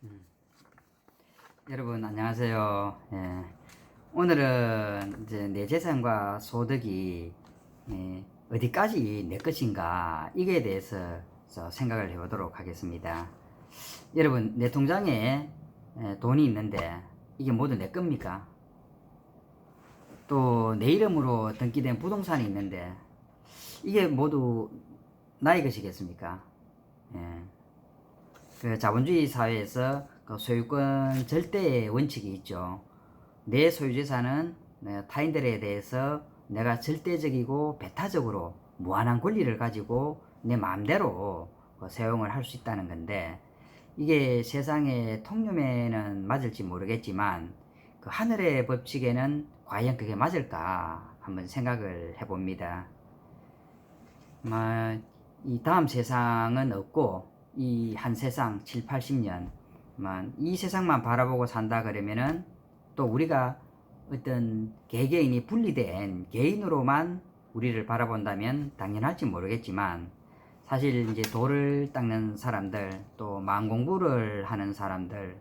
음. 여러분 안녕하세요. 예. 오늘은 이제 내 재산과 소득이 어디까지 내 것인가 이게 대해서 생각을 해보도록 하겠습니다. 여러분 내 통장에 돈이 있는데 이게 모두 내 겁니까? 또 내 이름으로 등기된 부동산이 있는데 이게 모두 나의 것이겠습니까? 예. 그 자본주의 사회에서 그 소유권 절대의 원칙이 있죠. 내 소유재산은 타인들에 대해서 내가 절대적이고 배타적으로 무한한 권리를 가지고 내 마음대로 사용을 할 수 있다는 건데, 이게 세상의 통념에는 맞을지 모르겠지만 그 하늘의 법칙에는 과연 그게 맞을까 한번 생각을 해봅니다. 이 다음 세상은 없고 이 한 세상 7, 80년만 이 세상만 바라보고 산다 그러면은 또 우리가 어떤 개개인이 분리된 개인으로만 우리를 바라본다면 당연할지 모르겠지만, 사실 이제 돌을 닦는 사람들, 또 마음 공부를 하는 사람들,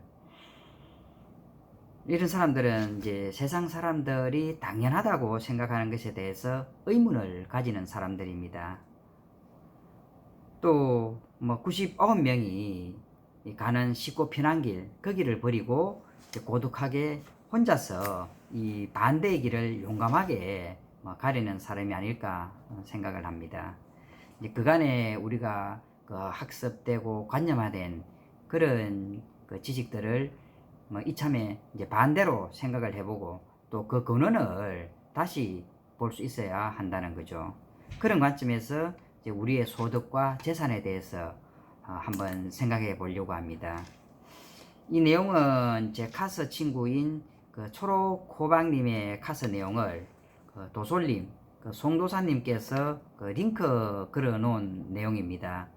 이런 사람들은 이제 세상 사람들이 당연하다고 생각하는 것에 대해서 의문을 가지는 사람들입니다. 또 뭐 99명이 가는 쉽고 편한 길, 그 길을 버리고 고독하게 혼자서 이 반대의 길을 용감하게 가려는 사람이 아닐까 생각을 합니다. 이제 그간에 우리가 그 학습되고 관념화된 그런 그 지식들을 이참에 이제 반대로 생각을 해보고 또 그 근원을 다시 볼 수 있어야 한다는 거죠. 그런 관점에서 이제 우리의 소득과 재산에 대해서 한번 생각해 보려고 합니다. 이 내용은 제 카스 친구인 그 초록호박님의 카스 내용을 그 도솔님, 그 송도사님께서 그 링크 걸어 놓은 내용입니다.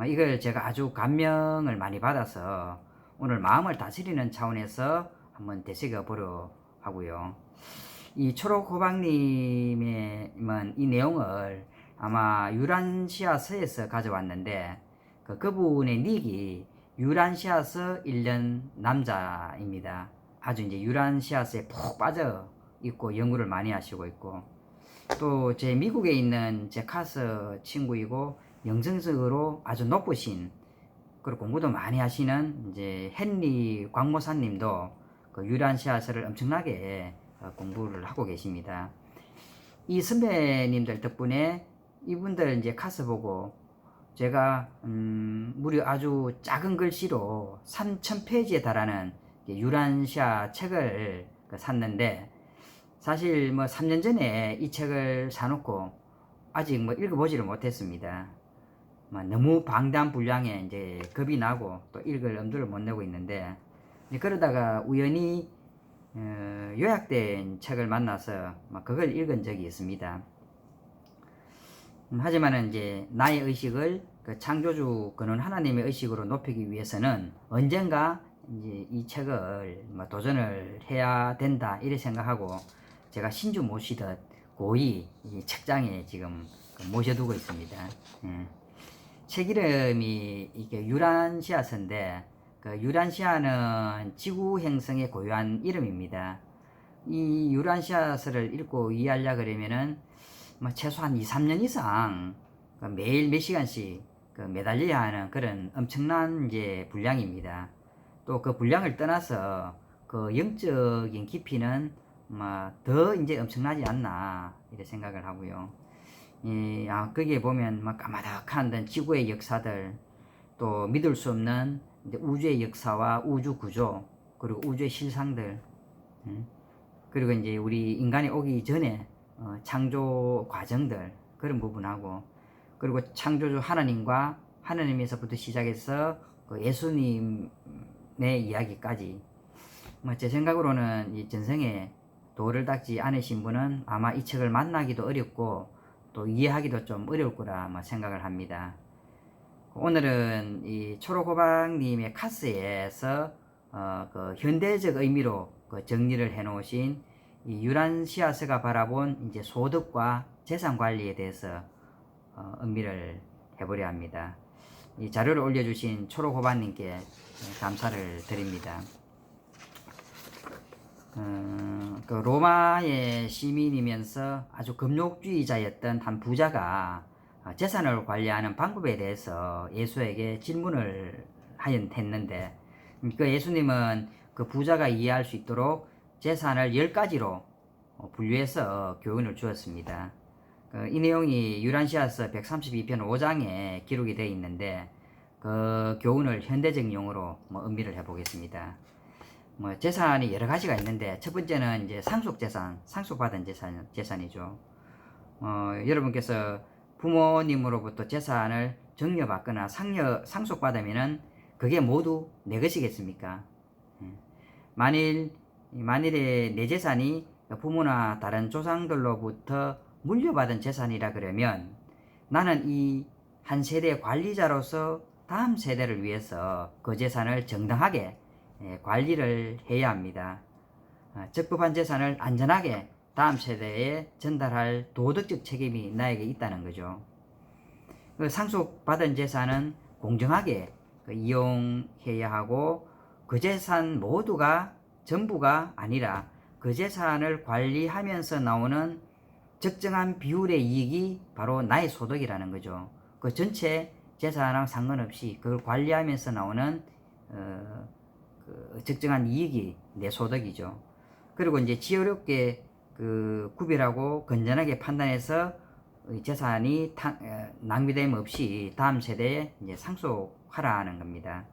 이걸 제가 아주 감명을 많이 받아서 오늘 마음을 다스리는 차원에서 한번 되새겨 보려 하고요. 이 초록호박님의 이 내용을 아마 유란시아서에서 가져왔는데 그분의 닉이 유란시아서 1년 남자입니다. 아주 이제 유란시아서에 푹 빠져 있고 연구를 많이 하시고 있고, 또 제 미국에 있는 제 카스 친구이고 영성적으로 아주 높으신, 그리고 공부도 많이 하시는 이제 헨리 광모사님도 그 유란시아서를 엄청나게 공부를 하고 계십니다. 이 선배님들 덕분에 이분들 이제 카스 보고 제가 무려 아주 작은 글씨로 3,000페이지에 달하는 유란시아 책을 샀는데, 사실 뭐 3년 전에 이 책을 사놓고 아직 뭐 읽어보지를 못했습니다. 너무 방대한 분량에 이제 겁이 나고 또 읽을 엄두를 못 내고 있는데, 그러다가 우연히 요약된 책을 만나서 그걸 읽은 적이 있습니다. 하지만 이제 나의 의식을 그 창조주 근원 하나님의 의식으로 높이기 위해서는 언젠가 이제 이 책을 도전을 해야 된다 이렇게 생각하고 제가 신주 모시듯 고이 이 책장에 지금 모셔두고 있습니다. 예. 책 이름이 이게 유란시아서인데, 그 유란시아는 지구 행성의 고유한 이름입니다. 이 유란시아서를 읽고 이해하려 그러면은 최소한 2, 3년 이상 매일 몇 시간씩 매달려야 하는 그런 엄청난 이제 분량입니다. 또 그 분량을 떠나서 그 영적인 깊이는 더 이제 엄청나지 않나 이렇게 생각을 하고요. 거기에 보면 까마득한 지구의 역사들, 또 믿을 수 없는 우주의 역사와 우주 구조, 그리고 우주의 실상들, 그리고 이제 우리 인간이 오기 전에 창조 과정들, 그런 부분하고, 그리고 창조주 하나님과 하나님에서부터 시작해서 그 예수님의 이야기까지, 제 생각으로는 이 전생에 도를 닦지 않으신 분은 아마 이 책을 만나기도 어렵고 또 이해하기도 좀 어려울 거라 생각을 합니다. 오늘은 이 초록호박님의 카스에서 그 현대적 의미로 그 정리를 해 놓으신 이 유란시아서가 바라본 이제 소득과 재산 관리에 대해서 음미를 해보려 합니다. 이 자료를 올려주신 초록호반님께 감사를 드립니다. 그 로마의 시민이면서 아주 금욕주의자였던 한 부자가 재산을 관리하는 방법에 대해서 예수에게 질문을 했는데, 그 예수님은 그 부자가 이해할 수 있도록 재산을 10가지로 분류해서 교훈을 주었습니다. 이 내용이 유란시아서 132편 5장에 기록이 되어 있는데, 그 교훈을 현대적 용어로 음미를 해보겠습니다. 재산이 여러 가지가 있는데, 첫 번째는 이제 상속재산, 상속받은 재산이죠. 여러분께서 부모님으로부터 재산을 증여받거나 상속받으면은 그게 모두 내 것이겠습니까? 만일에 내 재산이 부모나 다른 조상들로부터 물려받은 재산이라 그러면 나는 이 한 세대의 관리자로서 다음 세대를 위해서 그 재산을 정당하게 관리를 해야 합니다. 적법한 재산을 안전하게 다음 세대에 전달할 도덕적 책임이 나에게 있다는 거죠. 그 상속받은 재산은 공정하게 이용해야 하고, 그 재산 모두가 전부가 아니라 그 재산을 관리하면서 나오는 적정한 비율의 이익이 바로 나의 소득이라는 거죠. 그 전체 재산랑 상관없이 그걸 관리하면서 나오는 그 적정한 이익이 내 소득이죠. 그리고 이제 지혜롭게 구별하고 건전하게 판단해서 재산이 낭비됨 없이 다음 세대에 이제 상속하라는 겁니다.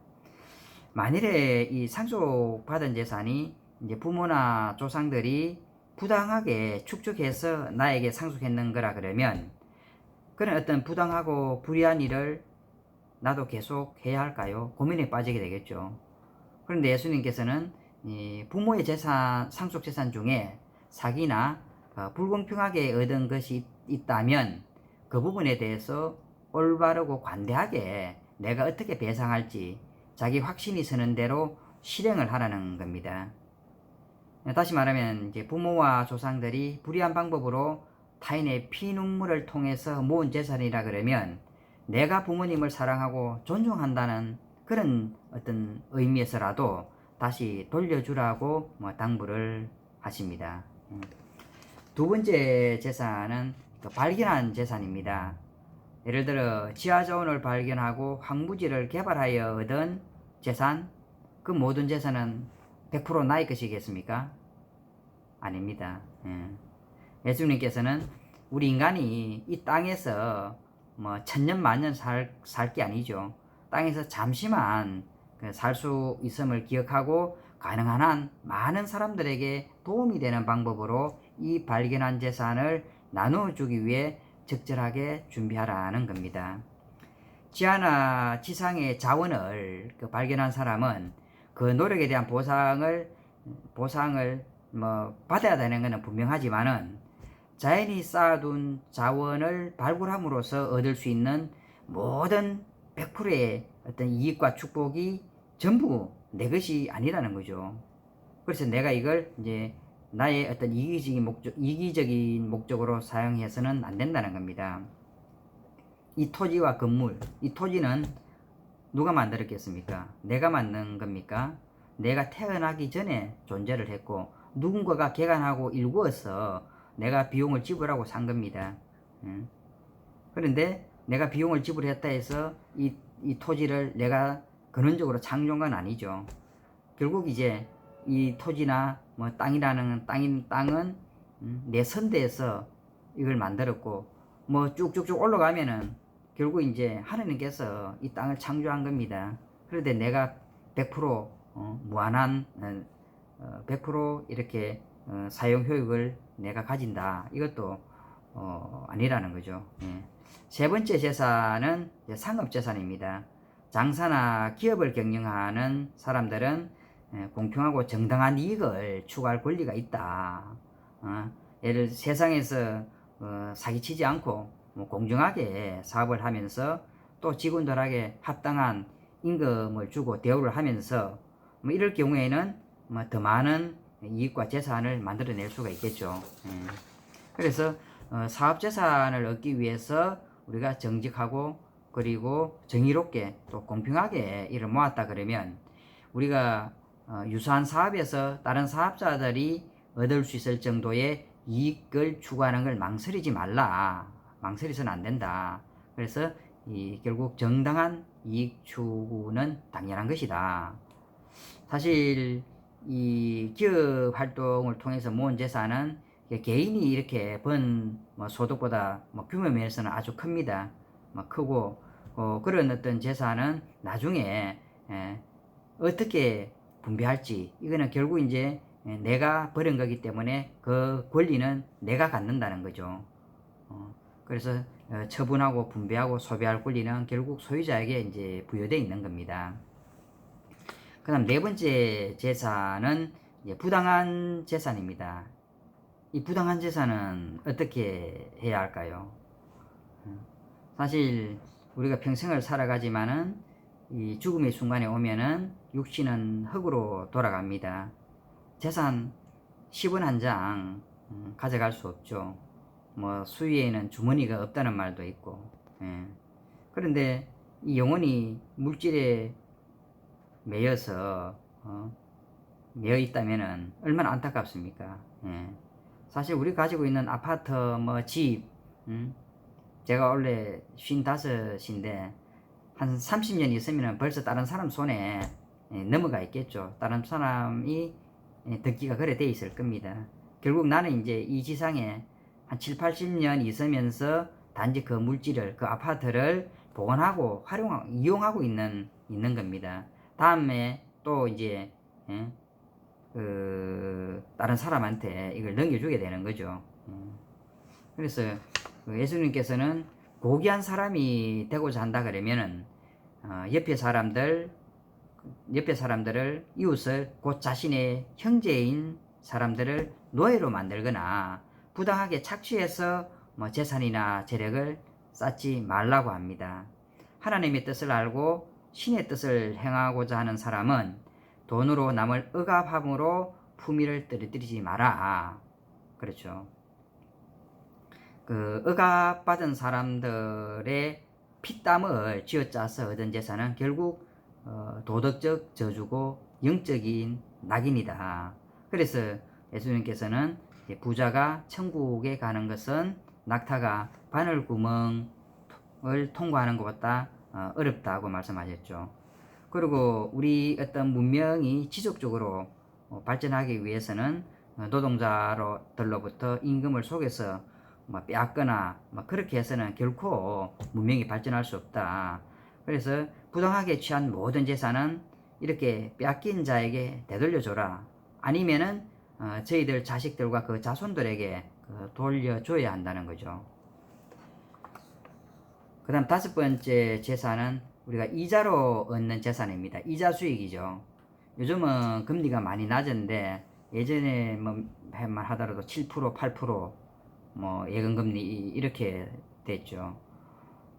만일에 이 상속받은 재산이 이제 부모나 조상들이 부당하게 축적해서 나에게 상속했는 거라 그러면, 그런 어떤 부당하고 불의한 일을 나도 계속 해야 할까요? 고민에 빠지게 되겠죠. 그런데 예수님께서는 부모의 재산, 상속 재산 중에 사기나 불공평하게 얻은 것이 있다면 그 부분에 대해서 올바르고 관대하게 내가 어떻게 배상할지 자기 확신이 서는 대로 실행을 하라는 겁니다. 다시 말하면 이제 부모와 조상들이 불의한 방법으로 타인의 피눈물을 통해서 모은 재산이라 그러면 내가 부모님을 사랑하고 존중한다는 그런 어떤 의미에서라도 다시 돌려주라고 당부를 하십니다. 두 번째 재산은 발견한 재산입니다. 예를 들어 지하자원을 발견하고 황무지를 개발하여 얻은 재산, 그 모든 재산은 100% 나의 것이겠습니까? 아닙니다. 예수님께서는 우리 인간이 이 땅에서 천년 만년 살 게 아니죠. 땅에서 잠시만 살 수 있음을 기억하고 가능한 한 많은 사람들에게 도움이 되는 방법으로 이 발견한 재산을 나누어주기 위해 적절하게 준비하라는 겁니다. 지하나 지상의 자원을 발견한 사람은 그 노력에 대한 보상을 받아야 되는 것은 분명하지만은, 자연이 쌓아둔 자원을 발굴함으로써 얻을 수 있는 모든 100%의 어떤 이익과 축복이 전부 내 것이 아니라는 거죠. 그래서 내가 이걸 이제 나의 어떤 이기적인 목적으로 사용해서는 안 된다는 겁니다. 이 토지와 건물, 이 토지는 누가 만들었겠습니까? 내가 만든 겁니까? 내가 태어나기 전에 존재를 했고 누군가가 개간하고 일구어서 내가 비용을 지불하고 산 겁니다. 그런데 내가 비용을 지불했다 해서 이 토지를 내가 근원적으로 창조한 건 아니죠. 결국 이제 이 토지나 땅은 내 선대에서 이걸 만들었고, 쭉쭉쭉 올라가면은 결국 이제 하느님께서 이 땅을 창조한 겁니다. 그런데 내가 100% 무한한 100% 이렇게 사용 효익을 내가 가진다, 이것도 아니라는 거죠. 세 번째 재산은 상업재산입니다. 장사나 기업을 경영하는 사람들은 공평하고 정당한 이익을 추구할 권리가 있다. 예를 세상에서 사기치지 않고 공정하게 사업을 하면서 또 직원들에게 합당한 임금을 주고 대우를 하면서 이럴 경우에는 더 많은 이익과 재산을 만들어낼 수가 있겠죠. 그래서 사업재산을 얻기 위해서 우리가 정직하고 그리고 정의롭게 또 공평하게 이를 모았다 그러면 우리가 유사한 사업에서 다른 사업자들이 얻을 수 있을 정도의 이익을 추구하는 걸 망설이지 말라. 망설여서는 안 된다. 그래서 결국 정당한 이익 추구는 당연한 것이다. 사실 이 기업 활동을 통해서 모은 재산은 개인이 이렇게 번 소득보다 규모 면에서는 아주 큽니다. 크고 그런 어떤 재산은 나중에 어떻게 분배할지 이거는 결국 이제 내가 버린 거기 때문에 그 권리는 내가 갖는다는 거죠. 그래서 처분하고 분배하고 소비할 권리는 결국 소유자에게 이제 부여되어 있는 겁니다. 그 다음 네 번째 재산은 부당한 재산입니다. 이 부당한 재산은 어떻게 해야 할까요? 사실 우리가 평생을 살아가지만은 이 죽음의 순간에 오면은 육신은 흙으로 돌아갑니다. 재산 10원 한 장 가져갈 수 없죠. 수위에는 주머니가 없다는 말도 있고. 그런데 이 영혼이 물질에 매여서 매여 있다면은 얼마나 안타깝습니까? 사실 우리 가지고 있는 아파트, 집, 제가 원래 55인데 한 30년 있으면 벌써 다른 사람 손에 넘어가 있겠죠. 다른 사람이 듣기가 그래 돼 있을 겁니다. 결국 나는 이제 이 지상에 한 7, 80년 있으면서 단지 그 물질을, 그 아파트를 보관하고 활용하고 이용하고 있는 겁니다. 다음에 또 이제 다른 사람한테 이걸 넘겨주게 되는 거죠. 그래서 예수님께서는 고귀한 사람이 되고자 한다 그러면은 옆에 사람들을 이웃을 곧 자신의 형제인 사람들을 노예로 만들거나 부당하게 착취해서 재산이나 재력을 쌓지 말라고 합니다. 하나님의 뜻을 알고 신의 뜻을 행하고자 하는 사람은 돈으로 남을 억압함으로 품위를 떨어뜨리지 마라. 그렇죠. 그 억압받은 사람들의 피땀을 쥐어짜서 얻은 재산은 결국 도덕적 저주고 영적인 낙인이다. 그래서 예수님께서는 부자가 천국에 가는 것은 낙타가 바늘구멍을 통과하는 것보다 어렵다고 말씀하셨죠. 그리고 우리 어떤 문명이 지속적으로 발전하기 위해서는 노동자들로부터 임금을 속여서 빼앗거나 그렇게 해서는 결코 문명이 발전할 수 없다. 그래서 부당하게 취한 모든 재산은 이렇게 빼앗긴 자에게 되돌려줘라. 아니면은 저희들 자식들과 그 자손들에게 돌려줘야 한다는 거죠. 그 다음 다섯 번째 재산은 우리가 이자로 얻는 재산입니다. 이자 수익이죠. 요즘은 금리가 많이 낮은데 예전에 하더라도 7%, 8% 예금금리 이렇게 됐죠.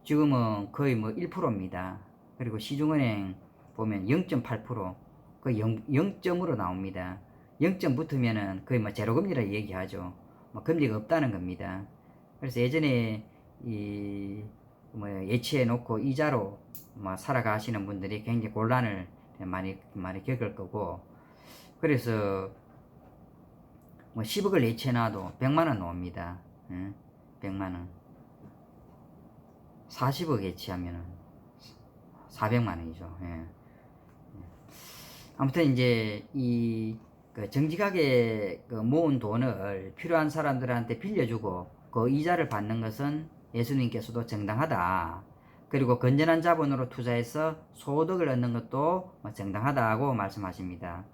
지금은 거의 1%입니다. 그리고 시중은행 보면 0.8%, 거의 0점으로 나옵니다. 0점 붙으면은 거의 제로금리라 얘기하죠. 금리가 없다는 겁니다. 그래서 예전에 예치해 놓고 이자로 살아가시는 분들이 굉장히 곤란을 많이 겪을 거고, 그래서 10억을 예치해 놔도 100만원 나옵니다. 100만원. 40억 예치하면은 400만원이죠. 아무튼 이제 정직하게 모은 돈을 필요한 사람들한테 빌려주고 그 이자를 받는 것은 예수님께서도 정당하다. 그리고 건전한 자본으로 투자해서 소득을 얻는 것도 정당하다고 말씀하십니다.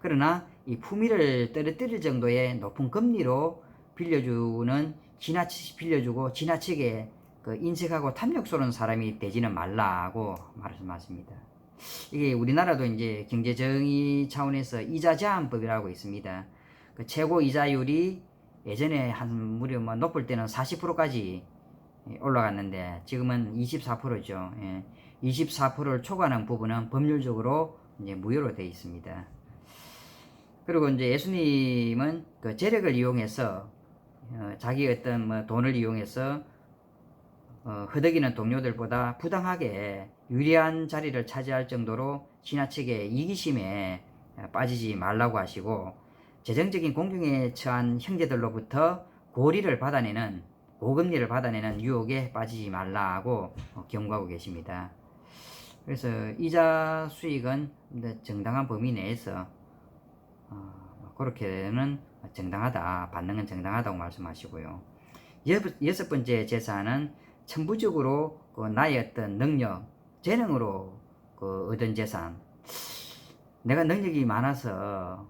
그러나 이 품위를 떨어뜨릴 정도의 높은 금리로 빌려주고 지나치게 인색하고 탐욕스러운 사람이 되지는 말라고 말씀하십니다. 이게 우리나라도 이제 경제정의 차원에서 이자 제한법이라고 있습니다. 그 최고 이자율이 예전에 무려 높을 때는 40%까지 올라갔는데 지금은 24%죠. 24%를 초과하는 부분은 법률적으로 이제 무효로 되어 있습니다. 그리고 이제 예수님은 그 재력을 이용해서 자기 어떤 돈을 이용해서 허덕이는 동료들보다 부당하게 유리한 자리를 차지할 정도로 지나치게 이기심에 빠지지 말라고 하시고, 재정적인 공경에 처한 형제들로부터 고금리를 받아내는 유혹에 빠지지 말라고 경고하고 계십니다. 그래서 이자 수익은 정당한 범위 내에서 그렇게는 정당하다, 받는 건 정당하다고 말씀하시고요. 여섯 번째 제사는 천부적으로 나의 어떤 능력, 재능으로 얻은 재산. 내가 능력이 많아서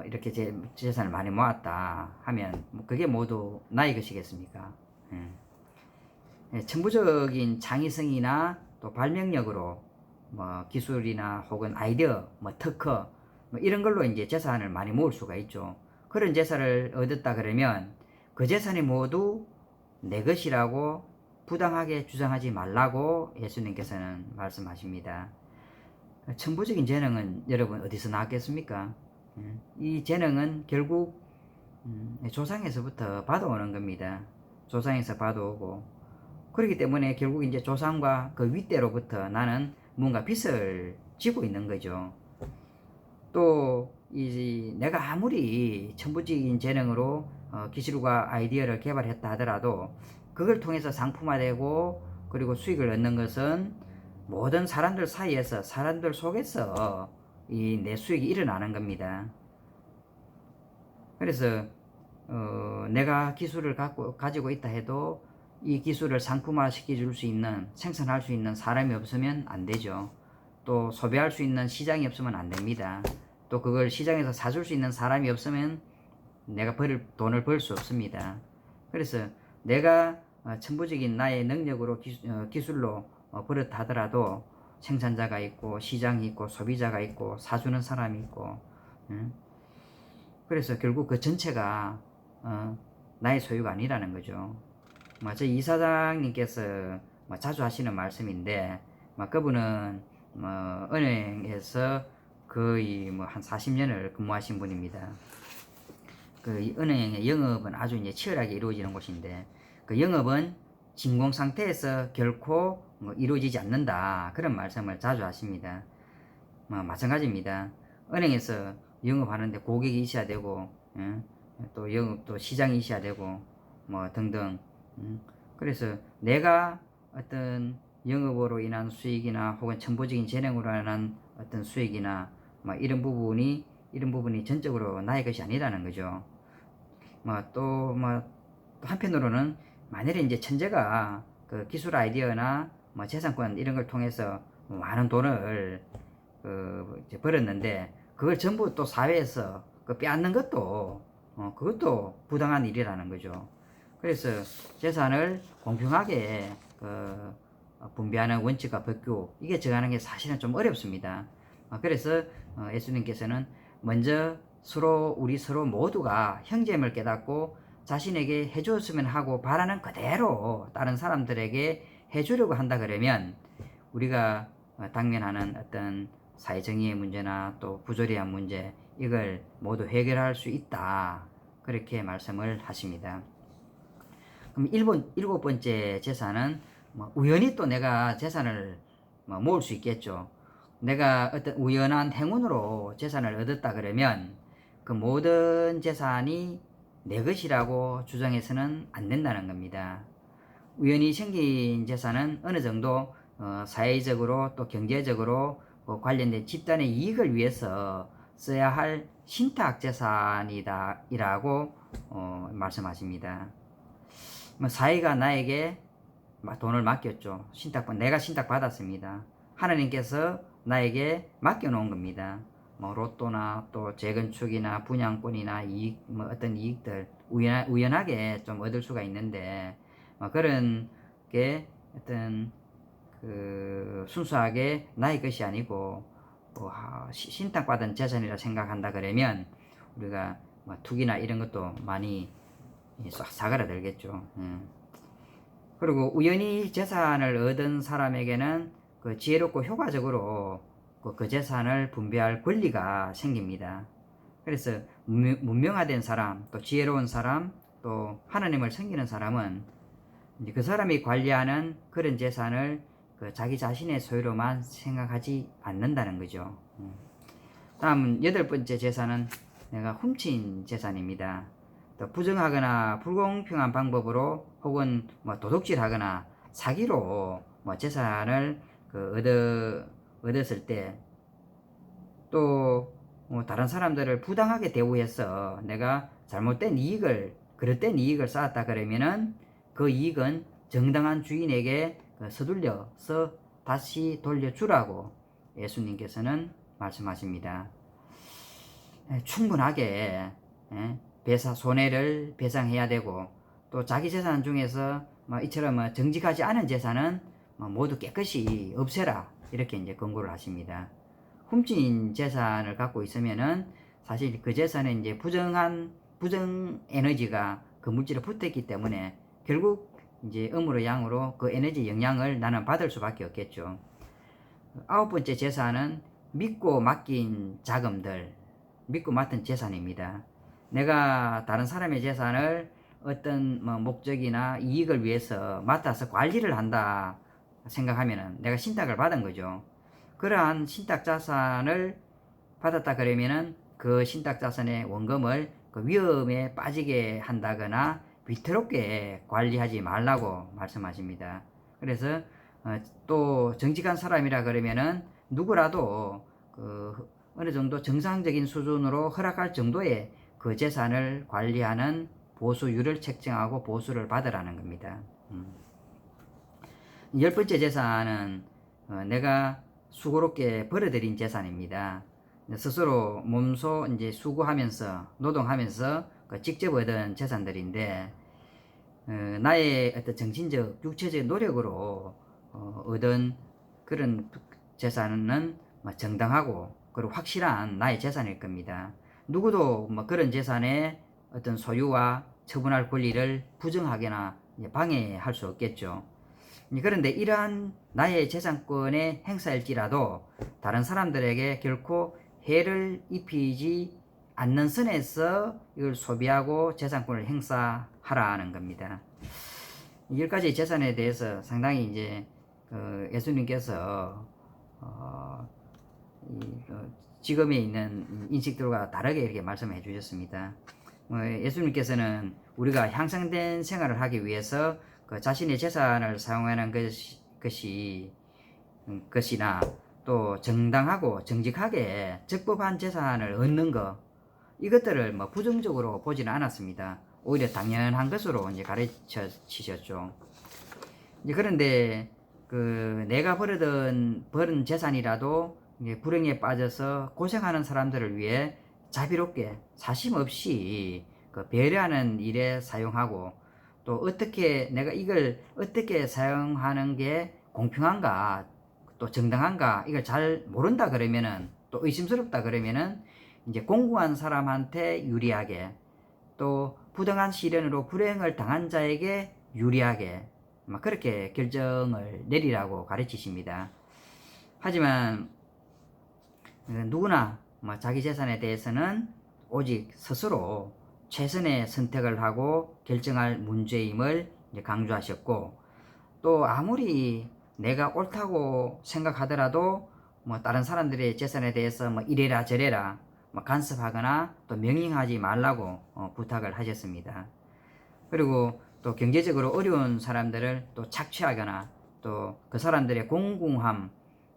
이렇게 재산을 많이 모았다 하면 그게 모두 나의 것이겠습니까? 천부적인 창의성이나 또 발명력으로 기술이나 혹은 아이디어, 특허 이런 걸로 이제 재산을 많이 모을 수가 있죠. 그런 재산을 얻었다 그러면 그 재산이 모두 내 것이라고 부당하게 주장하지 말라고 예수님께서는 말씀하십니다. 천부적인 재능은 여러분 어디서 나왔겠습니까? 이 재능은 결국 조상에서부터 받아오는 겁니다. 조상에서 받아오고, 그렇기 때문에 결국 이제 조상과 그 윗대로부터 나는 뭔가 빚을 지고 있는 거죠. 또 내가 아무리 천부적인 재능으로 기술과 아이디어를 개발했다 하더라도 그걸 통해서 상품화되고 그리고 수익을 얻는 것은 모든 사람들 사이에서, 사람들 속에서 내 수익이 일어나는 겁니다. 그래서 내가 기술을 가지고 있다 해도 이 기술을 상품화 시켜줄 수 있는, 생산할 수 있는 사람이 없으면 안 되죠. 또 소비할 수 있는 시장이 없으면 안 됩니다. 또 그걸 시장에서 사줄 수 있는 사람이 없으면 내가 돈을 벌 수 없습니다. 그래서 내가 천부적인 나의 능력으로 기술로 버릇 하더라도 생산자가 있고 시장이 있고 소비자가 있고 사주는 사람이 있고, 그래서 결국 그 전체가 나의 소유가 아니라는 거죠. 저 이사장님께서 자주 하시는 말씀인데, 그분은 은행에서 거의 한 40년을 근무하신 분입니다. 그 은행의 영업은 아주 이제 치열하게 이루어지는 곳인데, 그 영업은 진공 상태에서 결코 이루어지지 않는다, 그런 말씀을 자주 하십니다. 마찬가지입니다. 은행에서 영업하는데 고객이 있어야 되고, 또 영업도 시장이 있어야 되고 등등. 그래서 내가 어떤 영업으로 인한 수익이나 혹은 천부적인 재능으로 인한 어떤 수익이나 이런 부분이 전적으로 나의 것이 아니라는 거죠. 또 한편으로는 만일에 이제 천재가 그 기술 아이디어나 재산권 이런 걸 통해서 많은 돈을 이제 벌었는데 그걸 전부 또 사회에서 빼앗는 것도 그것도 부당한 일이라는 거죠. 그래서 재산을 공평하게 분배하는 원칙과 법규, 이게 정하는 게 사실은 좀 어렵습니다. 그래서 예수님께서는 먼저 우리 서로 모두가 형제임을 깨닫고 자신에게 해주었으면 하고 바라는 그대로 다른 사람들에게 해주려고 한다 그러면 우리가 당면하는 어떤 사회정의의 문제나 또 부조리한 문제, 이걸 모두 해결할 수 있다, 그렇게 말씀을 하십니다. 그럼 일곱 번째 제사는 우연히 또 내가 재산을 모을 수 있겠죠. 내가 어떤 우연한 행운으로 재산을 얻었다 그러면 그 모든 재산이 내 것이라고 주장해서는 안 된다는 겁니다. 우연히 생긴 재산은 어느 정도 사회적으로 또 경제적으로 관련된 집단의 이익을 위해서 써야 할 신탁 재산이라고 말씀하십니다. 사회가 나에게 돈을 맡겼죠. 내가 신탁 받았습니다. 하나님께서 나에게 맡겨놓은 겁니다. 로또나 또 재건축이나 분양권이나 어떤 이익들 우연하게 좀 얻을 수가 있는데, 그런 게 어떤 순수하게 나의 것이 아니고 신탁받은 재산이라 생각한다 그러면 우리가 투기나 이런 것도 많이 사그라들겠죠. 그리고 우연히 재산을 얻은 사람에게는 지혜롭고 효과적으로 그 재산을 분배할 권리가 생깁니다. 그래서 문명화된 사람, 또 지혜로운 사람, 또 하나님을 섬기는 사람은 이제 그 사람이 관리하는 그런 재산을 그 자기 자신의 소유로만 생각하지 않는다는 거죠. 다음 8번째 재산은 내가 훔친 재산입니다. 또 부정하거나 불공평한 방법으로 혹은 뭐 도둑질하거나 사기로 뭐 재산을 얻었을 때, 또 다른 사람들을 부당하게 대우해서 내가 잘못된 이익을, 그릇된 이익을 쌓았다 그러면은 그 이익은 정당한 주인에게 서둘러서 다시 돌려주라고 예수님께서는 말씀하십니다. 충분하게 손해를 배상해야 되고, 또 자기 재산 중에서 이처럼 정직하지 않은 재산은 모두 깨끗이 없애라, 이렇게 이제 권고를 하십니다. 훔친 재산을 갖고 있으면은 사실 그 재산에 이제 부정 에너지가 그 물질에 붙어 있기 때문에 결국 이제 음으로 양으로 그 에너지 영향을 나는 받을 수밖에 없겠죠. 9번째 재산은 믿고 맡긴 자금들, 믿고 맡은 재산입니다. 내가 다른 사람의 재산을 어떤 목적이나 이익을 위해서 맡아서 관리를 한다 생각하면은 내가 신탁을 받은 거죠. 그러한 신탁 자산을 받았다 그러면은 그 신탁 자산의 원금을 그 위험에 빠지게 한다거나 위태롭게 관리하지 말라고 말씀하십니다. 그래서 또 정직한 사람이라 그러면은 누구라도 그 어느 정도 정상적인 수준으로 허락할 정도의 그 재산을 관리하는 보수율을 책정하고 보수를 받으라는 겁니다. 10번째 재산은 내가 수고롭게 벌어들인 재산입니다. 스스로 몸소 이제 수고하면서 노동하면서 직접 얻은 재산들인데, 나의 어떤 정신적, 육체적 노력으로 얻은 그런 재산은 정당하고 그리고 확실한 나의 재산일 겁니다. 누구도 그런 재산의 어떤 소유와 처분할 권리를 부정하거나 방해할 수 없겠죠. 그런데 이러한 나의 재산권의 행사일지라도 다른 사람들에게 결코 해를 입히지 않는 선에서 이걸 소비하고 재산권을 행사하라는 겁니다. 10가지 재산에 대해서 상당히 이제 예수님께서 지금에 있는 인식들과 다르게 이렇게 말씀해 주셨습니다. 예수님께서는 우리가 향상된 생활을 하기 위해서 그 자신의 재산을 사용하는 것이나 또 정당하고 정직하게 적법한 재산을 얻는 것, 이것들을 부정적으로 보지는 않았습니다. 오히려 당연한 것으로 이제 가르쳐 주셨죠. 그런데 내가 벌은 재산이라도 불행에 빠져서 고생하는 사람들을 위해 자비롭게 사심 없이 배려하는 일에 사용하고, 또 내가 이걸 어떻게 사용하는 게 공평한가, 또 정당한가, 이걸 잘 모른다 그러면은, 또 의심스럽다 그러면은 이제 공부한 사람한테 유리하게, 또 부당한 시련으로 불행을 당한 자에게 유리하게 그렇게 결정을 내리라고 가르치십니다. 하지만 누구나 자기 재산에 대해서는 오직 스스로 최선의 선택을 하고 결정할 문제임을 강조하셨고, 또 아무리 내가 옳다고 생각하더라도 다른 사람들의 재산에 대해서 이래라 저래라 간섭하거나 또 명령하지 말라고 부탁을 하셨습니다. 그리고 또 경제적으로 어려운 사람들을 또 착취하거나 또 그 사람들의 공공함,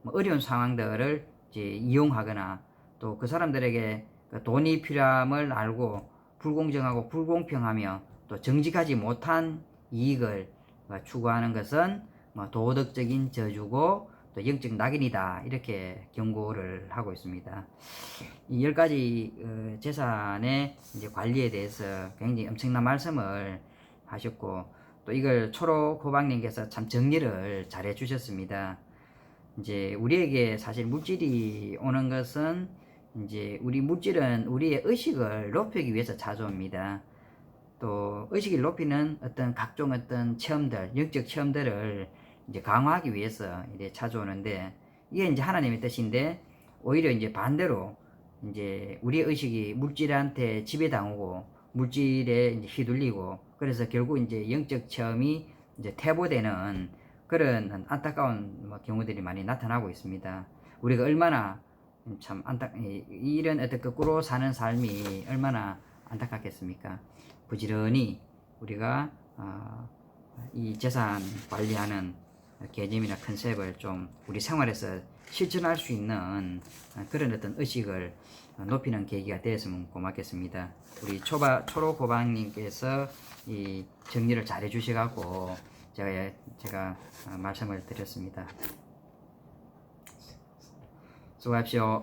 어려운 상황들을 이용하거나 또 그 사람들에게 돈이 필요함을 알고 불공정하고 불공평하며 또 정직하지 못한 이익을 추구하는 것은 도덕적인 저주고 또 영적 낙인이다, 이렇게 경고를 하고 있습니다. 이 10가지 재산의 이제 관리에 대해서 굉장히 엄청난 말씀을 하셨고, 또 이걸 초록 호박님께서 참 정리를 잘 해주셨습니다. 이제 우리에게 사실 물질이 오는 것은, 이제 물질은 우리의 의식을 높이기 위해서 찾아옵니다. 또 의식을 높이는 각종 체험들, 영적 체험들을 이제 강화하기 위해서 이제 찾아오는데, 이게 이제 하나님의 뜻인데, 오히려 이제 반대로 이제 우리의 의식이 물질한테 지배당하고 물질에 이제 휘둘리고, 그래서 결국 이제 영적 체험이 이제 퇴보되는 그런 안타까운 경우들이 많이 나타나고 있습니다. 우리가 얼마나 참 이런 어떤 거꾸로 사는 삶이 얼마나 안타깝겠습니까? 부지런히 우리가 이 재산 관리하는 개념이나 컨셉을 좀 우리 생활에서 실천할 수 있는 그런 어떤 의식을 높이는 계기가 되었으면 고맙겠습니다. 우리 초록호박님께서 이 정리를 잘 해주셔갖고 제가 말씀을 드렸습니다. 수고하십시오.